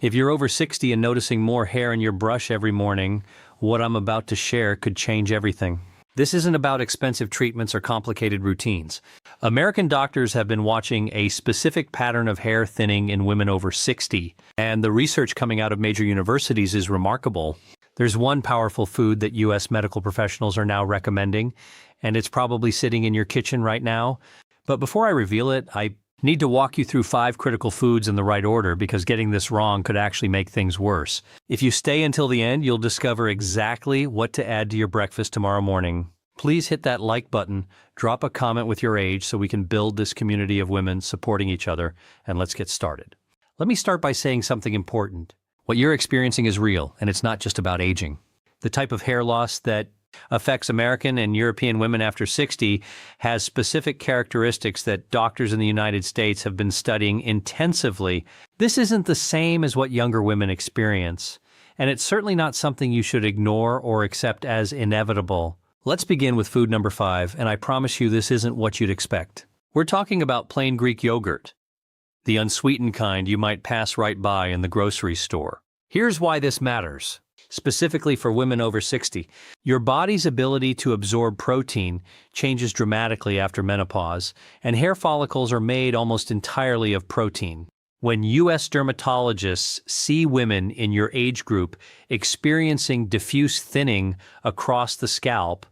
If you're over 60 and noticing more hair in your brush every morning, what I'm about to share could change everything. This isn't about expensive treatments or complicated routines. American doctors have been watching a specific pattern of hair thinning in women over 60, and the research coming out of major universities is remarkable. There's one powerful food that U.S. medical professionals are now recommending, and it's probably sitting in your kitchen right now. But before I reveal it, I need to walk you through 5 critical foods in the right order because getting this wrong could actually make things worse. If you stay until the end, you'll discover exactly what to add to your breakfast tomorrow morning. Please hit that like button, drop a comment with your age so we can build this community of women supporting each other, and let's get started. Let me start by saying something important. What you're experiencing is real, and it's not just about aging. The type of hair loss that affects American and European women after 60 has specific characteristics that doctors in the United States have been studying intensively. This isn't the same as what younger women experience, and it's certainly not something you should ignore or accept as inevitable. Let's begin with food number 5, and I promise you this isn't what you'd expect. We're talking about plain Greek yogurt, the unsweetened kind you might pass right by in the grocery store. Here's why this matters. Specifically for women over 60, your body's ability to absorb protein changes dramatically after menopause, and hair follicles are made almost entirely of protein. When U.S. dermatologists see women in your age group experiencing diffuse thinning across the scalp,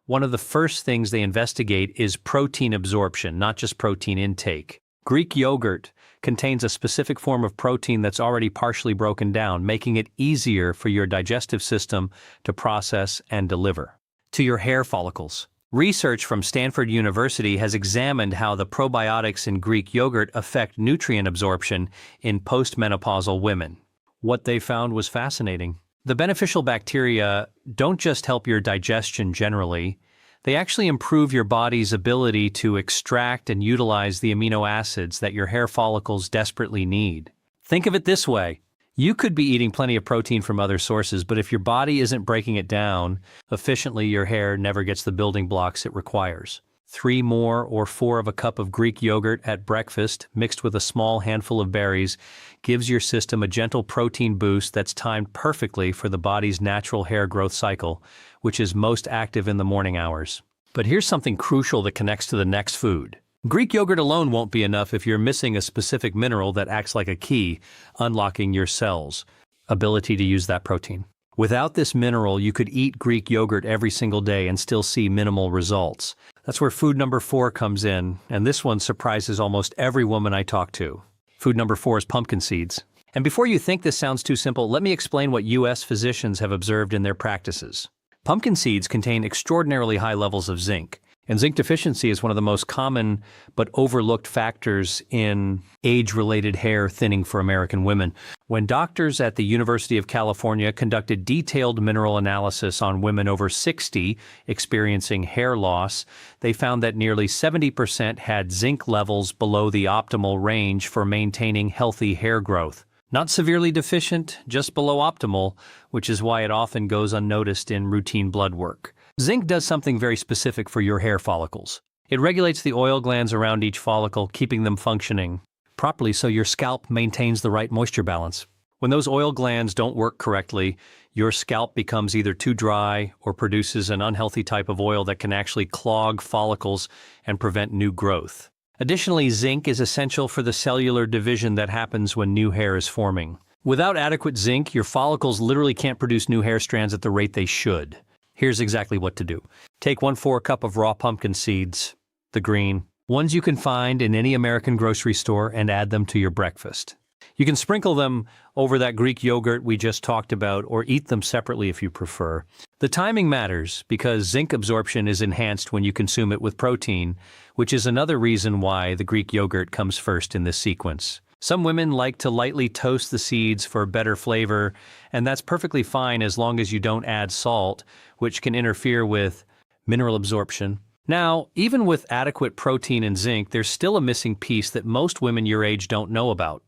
one of the first things they investigate is protein absorption, not just protein intake. Greek yogurt contains a specific form of protein that's already partially broken down, making it easier for your digestive system to process and deliver. To your hair follicles. Research from Stanford University has examined how the probiotics in Greek yogurt affect nutrient absorption in postmenopausal women. What they found was fascinating. The beneficial bacteria don't just help your digestion generally, they actually improve your body's ability to extract and utilize the amino acids that your hair follicles desperately need. Think of it this way. You could be eating plenty of protein from other sources, but if your body isn't breaking it down efficiently, your hair never gets the building blocks it requires. 3 more or 4 of a cup of Greek yogurt at breakfast, mixed with a small handful of berries, gives your system a gentle protein boost that's timed perfectly for the body's natural hair growth cycle, which is most active in the morning hours. But here's something crucial that connects to the next food. Greek yogurt alone won't be enough if you're missing a specific mineral that acts like a key, unlocking your cells' ability to use that protein. Without this mineral, you could eat Greek yogurt every single day and still see minimal results. That's where food number 4 comes in, and this one surprises almost every woman I talk to. Food number 4 is pumpkin seeds. And before you think this sounds too simple, let me explain what U.S. physicians have observed in their practices. Pumpkin seeds contain extraordinarily high levels of zinc, and zinc deficiency is one of the most common but overlooked factors in age-related hair thinning for American women. When doctors at the University of California conducted detailed mineral analysis on women over 60 experiencing hair loss, they found that nearly 70% had zinc levels below the optimal range for maintaining healthy hair growth. Not severely deficient, just below optimal, which is why it often goes unnoticed in routine blood work. Zinc does something very specific for your hair follicles. It regulates the oil glands around each follicle, keeping them functioning properly so your scalp maintains the right moisture balance. When those oil glands don't work correctly, your scalp becomes either too dry or produces an unhealthy type of oil that can actually clog follicles and prevent new growth. Additionally, zinc is essential for the cellular division that happens when new hair is forming. Without adequate zinc, your follicles literally can't produce new hair strands at the rate they should. Here's exactly what to do. Take 1/4 cup of raw pumpkin seeds, the green, ones you can find in any American grocery store, and add them to your breakfast. You can sprinkle them over that Greek yogurt we just talked about, or eat them separately if you prefer. The timing matters because zinc absorption is enhanced when you consume it with protein, which is another reason why the Greek yogurt comes first in this sequence. Some women like to lightly toast the seeds for better flavor, and that's perfectly fine as long as you don't add salt, which can interfere with mineral absorption. Now, even with adequate protein and zinc, there's still a missing piece that most women your age don't know about.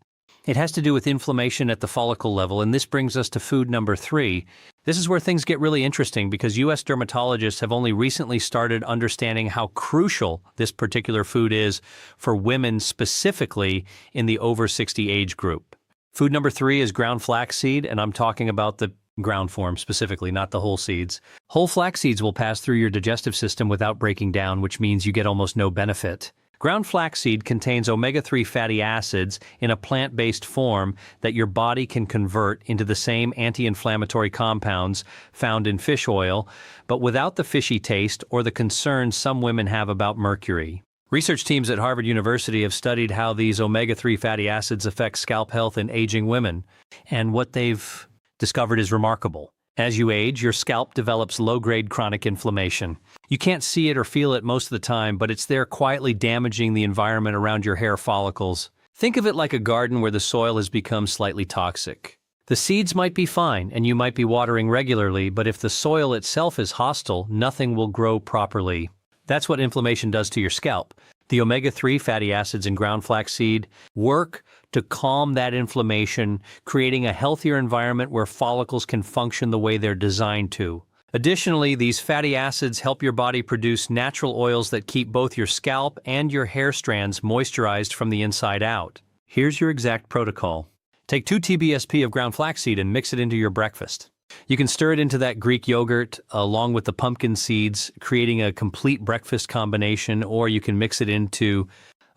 It has to do with inflammation at the follicle level, and this brings us to food number 3. This is where things get really interesting because U.S. dermatologists have only recently started understanding how crucial this particular food is for women specifically in the over 60 age group. Food number 3 is ground flaxseed, and I'm talking about the ground form specifically, not the whole seeds. Whole flax seeds will pass through your digestive system without breaking down, which means you get almost no benefit. Ground flaxseed contains omega-3 fatty acids in a plant-based form that your body can convert into the same anti-inflammatory compounds found in fish oil, but without the fishy taste or the concerns some women have about mercury. Research teams at Harvard University have studied how these omega-3 fatty acids affect scalp health in aging women, and what they've discovered is remarkable. As you age, your scalp develops low-grade chronic inflammation. You can't see it or feel it most of the time, but it's there quietly damaging the environment around your hair follicles. Think of it like a garden where the soil has become slightly toxic. The seeds might be fine, and you might be watering regularly, but if the soil itself is hostile, nothing will grow properly. That's what inflammation does to your scalp. The omega-3 fatty acids in ground flaxseed work to calm that inflammation, creating a healthier environment where follicles can function the way they're designed to. Additionally, these fatty acids help your body produce natural oils that keep both your scalp and your hair strands moisturized from the inside out. Here's your exact protocol. Take 2 TBSP of ground flaxseed and mix it into your breakfast. You can stir it into that Greek yogurt along with the pumpkin seeds, creating a complete breakfast combination, or you can mix it into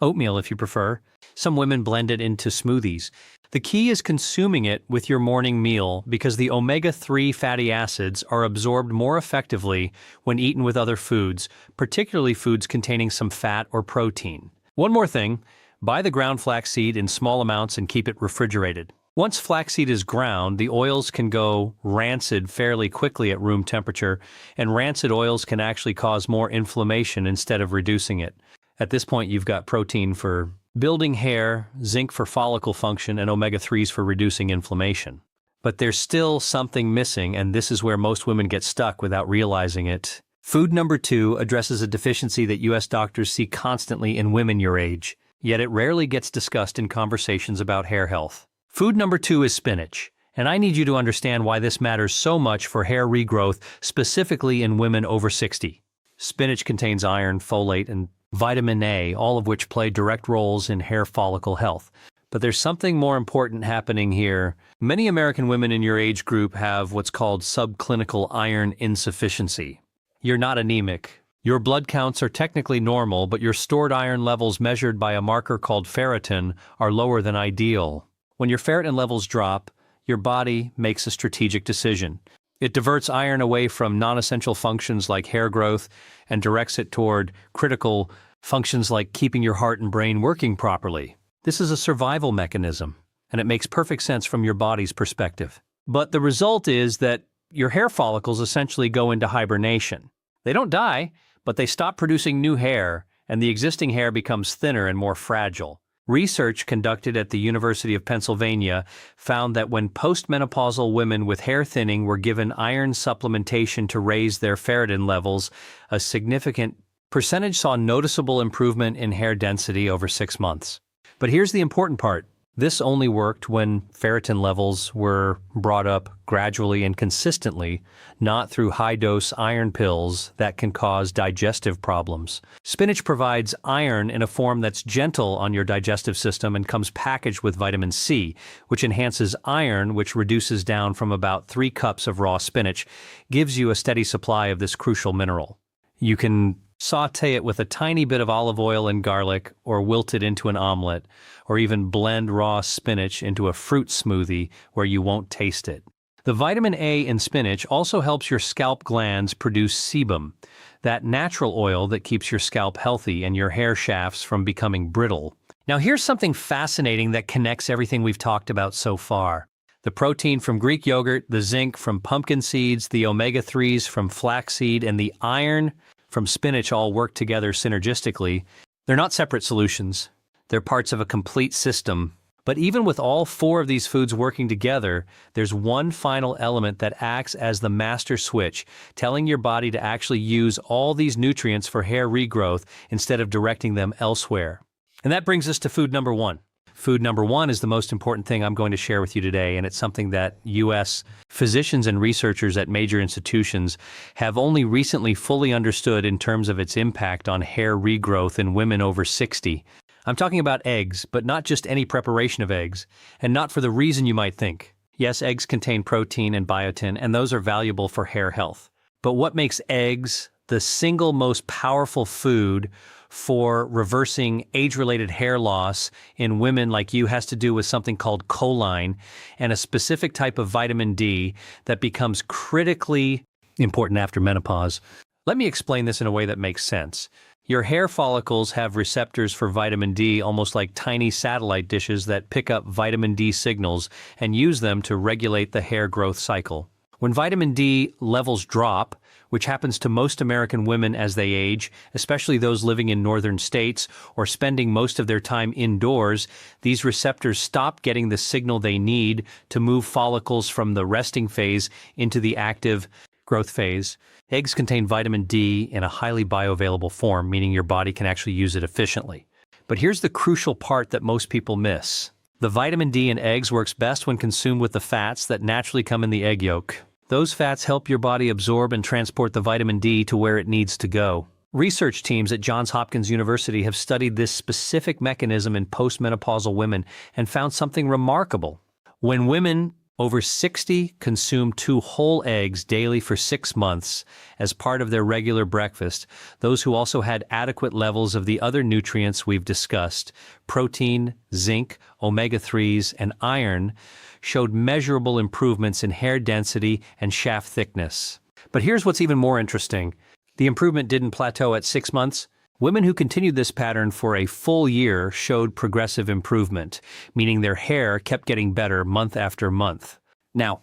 oatmeal if you prefer. Some women blend it into smoothies. The key is consuming it with your morning meal because the omega-3 fatty acids are absorbed more effectively when eaten with other foods, particularly foods containing some fat or protein. One more thing, buy the ground flaxseed in small amounts and keep it refrigerated. Once flaxseed is ground, the oils can go rancid fairly quickly at room temperature, and rancid oils can actually cause more inflammation instead of reducing it. At this point, you've got protein for building hair, zinc for follicle function, and omega-3s for reducing inflammation. But there's still something missing, and this is where most women get stuck without realizing it. Food number 2 addresses a deficiency that U.S. doctors see constantly in women your age, yet it rarely gets discussed in conversations about hair health. Food number 2 is spinach, and I need you to understand why this matters so much for hair regrowth, specifically in women over 60. Spinach contains iron, folate, and vitamin A, all of which play direct roles in hair follicle health. But there's something more important happening here. Many American women in your age group have what's called subclinical iron insufficiency. You're not anemic. Your blood counts are technically normal, but your stored iron levels measured by a marker called ferritin are lower than ideal. When your ferritin levels drop, your body makes a strategic decision. It diverts iron away from non-essential functions like hair growth and directs it toward critical functions like keeping your heart and brain working properly. This is a survival mechanism, and it makes perfect sense from your body's perspective. But the result is that your hair follicles essentially go into hibernation. They don't die, but they stop producing new hair, and the existing hair becomes thinner and more fragile. Research conducted at the University of Pennsylvania found that when postmenopausal women with hair thinning were given iron supplementation to raise their ferritin levels, a significant percentage saw noticeable improvement in hair density over 6 months. But here's the important part. This only worked when ferritin levels were brought up gradually and consistently, not through high-dose iron pills that can cause digestive problems. Spinach provides iron in a form that's gentle on your digestive system and comes packaged with vitamin C, which enhances iron, which reduces down from about 3 cups of raw spinach, gives you a steady supply of this crucial mineral. You can saute it with a tiny bit of olive oil and garlic, or wilt it into an omelet, or even blend raw spinach into a fruit smoothie where you won't taste it. The vitamin A in spinach also helps your scalp glands produce sebum, that natural oil that keeps your scalp healthy and your hair shafts from becoming brittle. Now here's something fascinating that connects everything we've talked about so far. The protein from Greek yogurt, the zinc from pumpkin seeds, the omega-3s from flaxseed, and the iron from spinach all work together synergistically. They're not separate solutions. They're parts of a complete system. But even with all 4 of these foods working together, there's one final element that acts as the master switch, telling your body to actually use all these nutrients for hair regrowth instead of directing them elsewhere. And that brings us to food number 1. Food number 1 is the most important thing I'm going to share with you today, and it's something that U.S. physicians and researchers at major institutions have only recently fully understood in terms of its impact on hair regrowth in women over 60. I'm talking about eggs, but not just any preparation of eggs, and not for the reason you might think. Yes, eggs contain protein and biotin, and those are valuable for hair health. But what makes eggs the single most powerful food for reversing age-related hair loss in women like you has to do with something called choline and a specific type of vitamin D that becomes critically important after menopause. Let me explain this in a way that makes sense. Your hair follicles have receptors for vitamin D almost like tiny satellite dishes that pick up vitamin D signals and use them to regulate the hair growth cycle. When vitamin D levels drop, which happens to most American women as they age, especially those living in northern states or spending most of their time indoors, these receptors stop getting the signal they need to move follicles from the resting phase into the active growth phase. Eggs contain vitamin D in a highly bioavailable form, meaning your body can actually use it efficiently. But here's the crucial part that most people miss. The vitamin D in eggs works best when consumed with the fats that naturally come in the egg yolk. Those fats help your body absorb and transport the vitamin D to where it needs to go. Research teams at Johns Hopkins University have studied this specific mechanism in postmenopausal women and found something remarkable. When women over 60 consume 2 whole eggs daily for 6 months as part of their regular breakfast, those who also had adequate levels of the other nutrients we've discussed, protein, zinc, omega-3s, and iron, showed measurable improvements in hair density and shaft thickness. But here's what's even more interesting. The improvement didn't plateau at 6 months. Women who continued this pattern for a full year showed progressive improvement, meaning their hair kept getting better month after month. Now,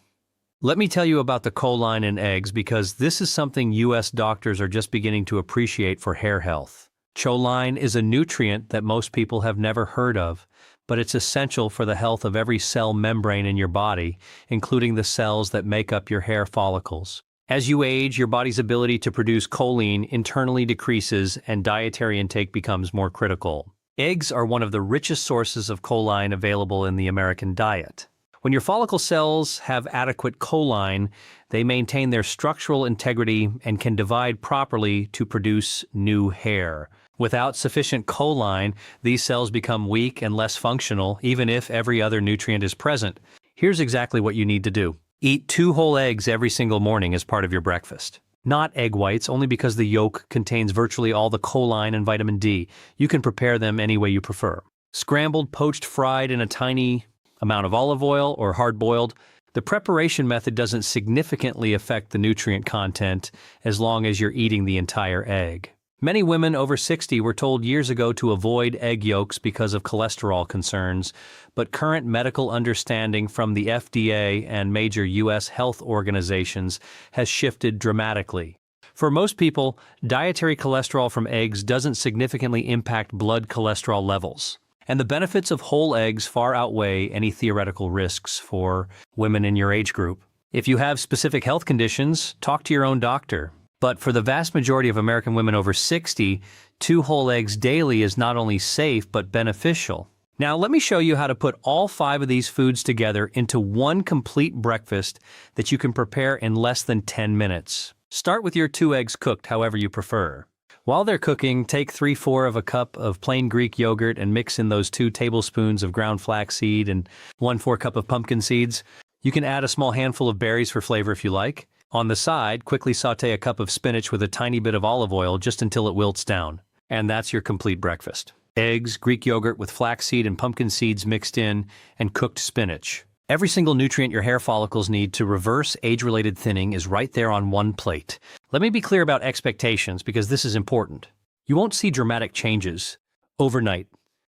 let me tell you about the choline in eggs because this is something U.S. doctors are just beginning to appreciate for hair health. Choline is a nutrient that most people have never heard of, but it's essential for the health of every cell membrane in your body, including the cells that make up your hair follicles. As you age, your body's ability to produce choline internally decreases and dietary intake becomes more critical. Eggs are one of the richest sources of choline available in the American diet. When your follicle cells have adequate choline, they maintain their structural integrity and can divide properly to produce new hair. Without sufficient choline, these cells become weak and less functional, even if every other nutrient is present. Here's exactly what you need to do. Eat 2 whole eggs every single morning as part of your breakfast. Not egg whites, only because the yolk contains virtually all the choline and vitamin D. You can prepare them any way you prefer. Scrambled, poached, fried in a tiny amount of olive oil, or hard-boiled. The preparation method doesn't significantly affect the nutrient content as long as you're eating the entire egg. Many women over 60 were told years ago to avoid egg yolks because of cholesterol concerns, but current medical understanding from the FDA and major U.S. health organizations has shifted dramatically. For most people, dietary cholesterol from eggs doesn't significantly impact blood cholesterol levels, and the benefits of whole eggs far outweigh any theoretical risks for women in your age group. If you have specific health conditions, talk to your own doctor. But for the vast majority of American women over 60, 2 whole eggs daily is not only safe but beneficial. Now let me show you how to put all 5 of these foods together into one complete breakfast that you can prepare in less than 10 minutes. Start with your 2 eggs cooked however you prefer. While they're cooking, take 3/4 of a cup of plain Greek yogurt and mix in those 2 tablespoons of ground flaxseed and 1/4 cup of pumpkin seeds. You can add a small handful of berries for flavor if you like. On the side, quickly saute a cup of spinach with a tiny bit of olive oil just until it wilts down. And that's your complete breakfast. Eggs, Greek yogurt with flaxseed and pumpkin seeds mixed in, and cooked spinach. Every single nutrient your hair follicles need to reverse age-related thinning is right there on one plate. Let me be clear about expectations because this is important. You won't see dramatic changes overnight.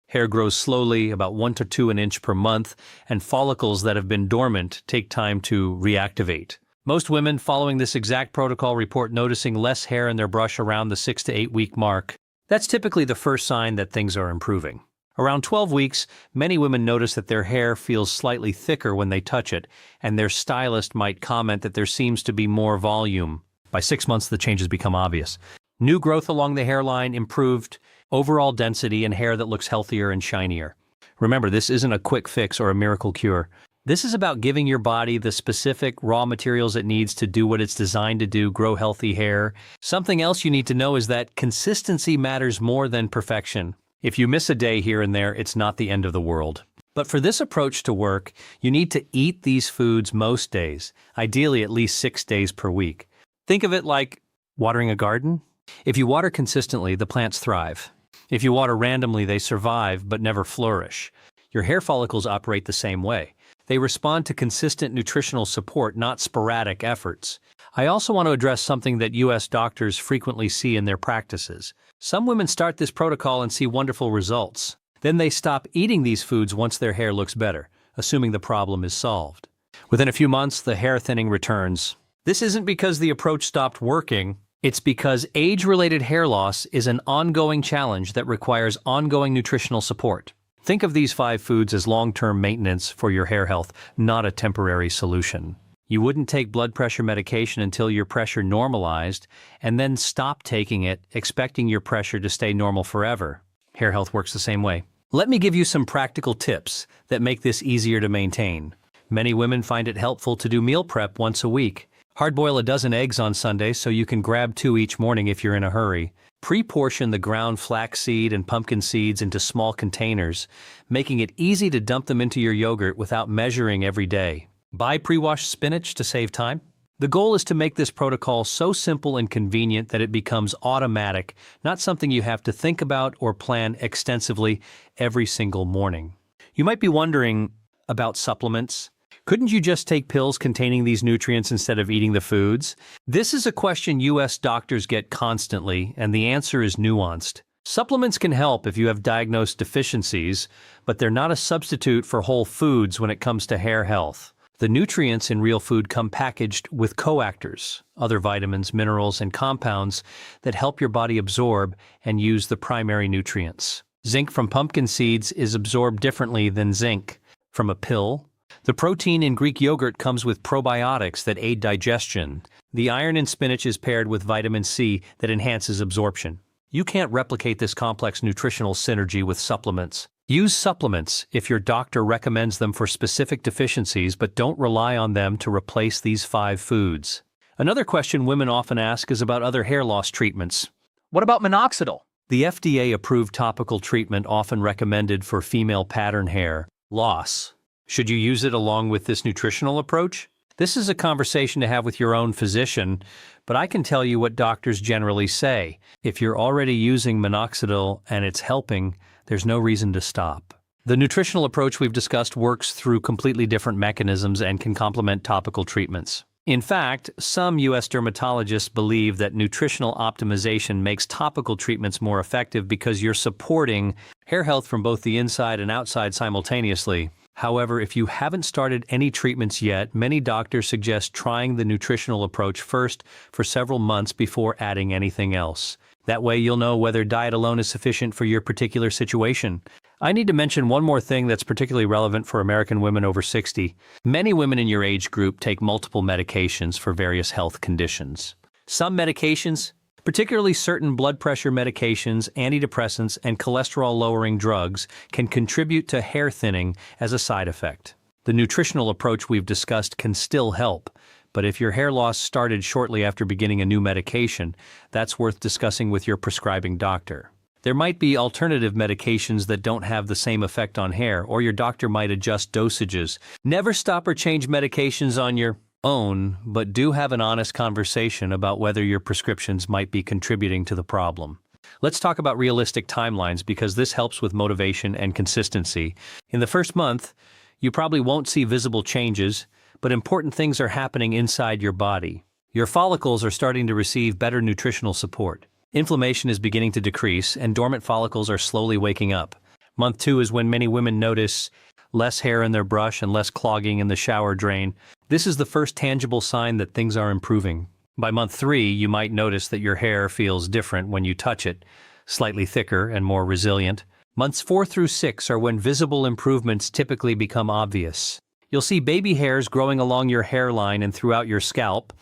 Hair grows slowly, about 1 to 2 an inch per month, and follicles that have been dormant take time to reactivate. Most women following this exact protocol report noticing less hair in their brush around the 6 to 8 week mark. That's typically the first sign that things are improving. Around 12 weeks, many women notice that their hair feels slightly thicker when they touch it, and their stylist might comment that there seems to be more volume. By 6 months, the changes become obvious. New growth along the hairline improved, overall density, and hair that looks healthier and shinier. Remember, this isn't a quick fix or a miracle cure. This is about giving your body the specific raw materials it needs to do what it's designed to do, grow healthy hair. Something else you need to know is that consistency matters more than perfection. If you miss a day here and there, it's not the end of the world. But for this approach to work, you need to eat these foods most days, ideally at least 6 days per week. Think of it like watering a garden. If you water consistently, the plants thrive. If you water randomly, they survive but never flourish. Your hair follicles operate the same way. They respond to consistent nutritional support, not sporadic efforts. I also want to address something that U.S. doctors frequently see in their practices. Some women start this protocol and see wonderful results. Then they stop eating these foods once their hair looks better, assuming the problem is solved. Within a few months, the hair thinning returns. This isn't because the approach stopped working. It's because age-related hair loss is an ongoing challenge that requires ongoing nutritional support. Think of these 5 foods as long-term maintenance for your hair health, not a temporary solution. You wouldn't take blood pressure medication until your pressure normalized and then stop taking it, expecting your pressure to stay normal forever. Hair health works the same way. Let me give you some practical tips that make this easier to maintain. Many women find it helpful to do meal prep once a week. Hard-boil a dozen eggs on Sunday so you can grab 2 each morning if you're in a hurry. Pre-portion the ground flaxseed and pumpkin seeds into small containers, making it easy to dump them into your yogurt without measuring every day. Buy pre-washed spinach to save time. The goal is to make this protocol so simple and convenient that it becomes automatic, not something you have to think about or plan extensively every single morning. You might be wondering about supplements. Couldn't you just take pills containing these nutrients instead of eating the foods? This is a question U.S. doctors get constantly, and the answer is nuanced. Supplements can help if you have diagnosed deficiencies, but they're not a substitute for whole foods when it comes to hair health. The nutrients in real food come packaged with coactors, other vitamins, minerals, and compounds that help your body absorb and use the primary nutrients. Zinc from pumpkin seeds is absorbed differently than zinc from a pill. The protein in Greek yogurt comes with probiotics that aid digestion. The iron in spinach is paired with vitamin C that enhances absorption. You can't replicate this complex nutritional synergy with supplements. Use supplements if your doctor recommends them for specific deficiencies, but don't rely on them to replace these 5 foods. Another question women often ask is about other hair loss treatments. What about minoxidil? The FDA-approved topical treatment often recommended for female pattern hair loss. Should you use it along with this nutritional approach? This is a conversation to have with your own physician, but I can tell you what doctors generally say. If you're already using minoxidil and it's helping, there's no reason to stop. The nutritional approach we've discussed works through completely different mechanisms and can complement topical treatments. In fact, some U.S. dermatologists believe that nutritional optimization makes topical treatments more effective because you're supporting hair health from both the inside and outside simultaneously. However, if you haven't started any treatments yet, many doctors suggest trying the nutritional approach first for several months before adding anything else. That way you'll know whether diet alone is sufficient for your particular situation. I need to mention one more thing that's particularly relevant for American women over 60. Many women in your age group take multiple medications for various health conditions. Some medications, particularly certain blood pressure medications, antidepressants, and cholesterol-lowering drugs, can contribute to hair thinning as a side effect. The nutritional approach we've discussed can still help, but if your hair loss started shortly after beginning a new medication, that's worth discussing with your prescribing doctor. There might be alternative medications that don't have the same effect on hair, or your doctor might adjust dosages. Never stop or change medications on your own, but do have an honest conversation about whether your prescriptions might be contributing to the problem. Let's talk about realistic timelines because this helps with motivation and consistency. In the first month, you probably won't see visible changes, but important things are happening inside your body. Your follicles are starting to receive better nutritional support. Inflammation is beginning to decrease, and dormant follicles are slowly waking up. Month 2 is when many women notice less hair in their brush and less clogging in the shower drain. This is the first tangible sign that things are improving. By month 3, you might notice that your hair feels different when you touch it, slightly thicker and more resilient. Months 4 through 6 are when visible improvements typically become obvious. You'll see baby hairs growing along your hairline and throughout your scalp,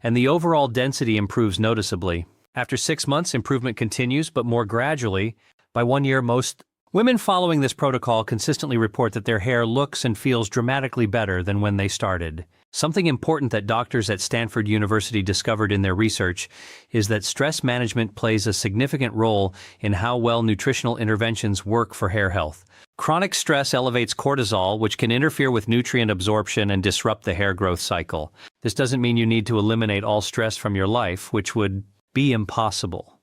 and the overall density improves noticeably. After 6 months, improvement continues, but more gradually. By 1 year, most Women following this protocol consistently report that their hair looks and feels dramatically better than when they started. Something important that doctors at Stanford University discovered in their research is that stress management plays a significant role in how well nutritional interventions work for hair health. Chronic stress elevates cortisol, which can interfere with nutrient absorption and disrupt the hair growth cycle. This doesn't mean you need to eliminate all stress from your life, which would be impossible.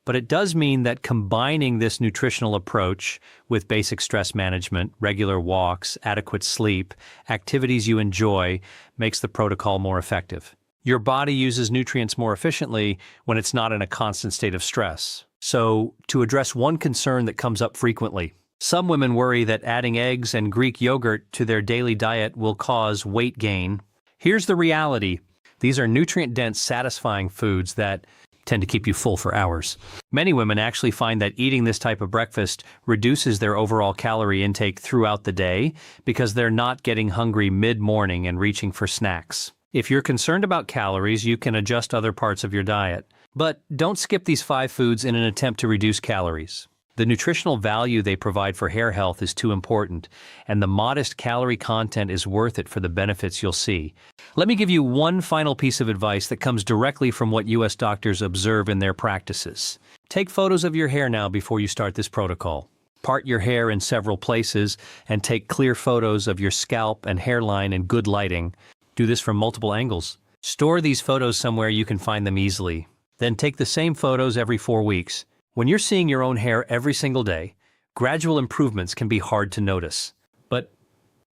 But it does mean that combining this nutritional approach with basic stress management, regular walks, adequate sleep, activities you enjoy, makes the protocol more effective. Your body uses nutrients more efficiently when it's not in a constant state of stress. So, to address one concern that comes up frequently, some women worry that adding eggs and Greek yogurt to their daily diet will cause weight gain. Here's the reality. These are nutrient-dense, satisfying foods that tend to keep you full for hours. Many women actually find that eating this type of breakfast reduces their overall calorie intake throughout the day because they're not getting hungry mid-morning and reaching for snacks. If you're concerned about calories, you can adjust other parts of your diet. But don't skip these 5 foods in an attempt to reduce calories. The nutritional value they provide for hair health is too important, and the modest calorie content is worth it for the benefits you'll see. Let me give you one final piece of advice that comes directly from what U.S. doctors observe in their practices. Take photos of your hair now before you start this protocol. Part your hair in several places and take clear photos of your scalp and hairline in good lighting. Do this from multiple angles. Store these photos somewhere you can find them easily. Then take the same photos every 4 weeks. When you're seeing your own hair every single day, gradual improvements can be hard to notice. But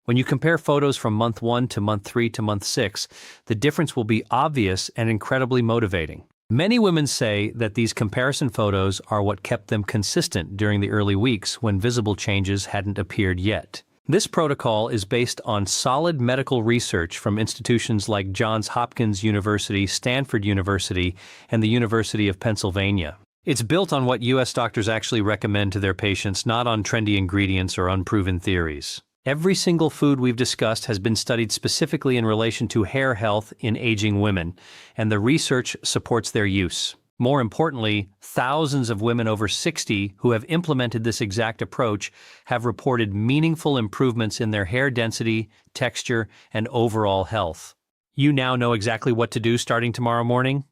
when you compare photos from month 1 to month 3 to month 6, the difference will be obvious and incredibly motivating. Many women say that these comparison photos are what kept them consistent during the early weeks when visible changes hadn't appeared yet. This protocol is based on solid medical research from institutions like Johns Hopkins University, Stanford University, and the University of Pennsylvania. It's built on what U.S. doctors actually recommend to their patients, not on trendy ingredients or unproven theories. Every single food we've discussed has been studied specifically in relation to hair health in aging women, and the research supports their use. More importantly, thousands of women over 60 who have implemented this exact approach have reported meaningful improvements in their hair density, texture, and overall health. You now know exactly what to do starting tomorrow morning.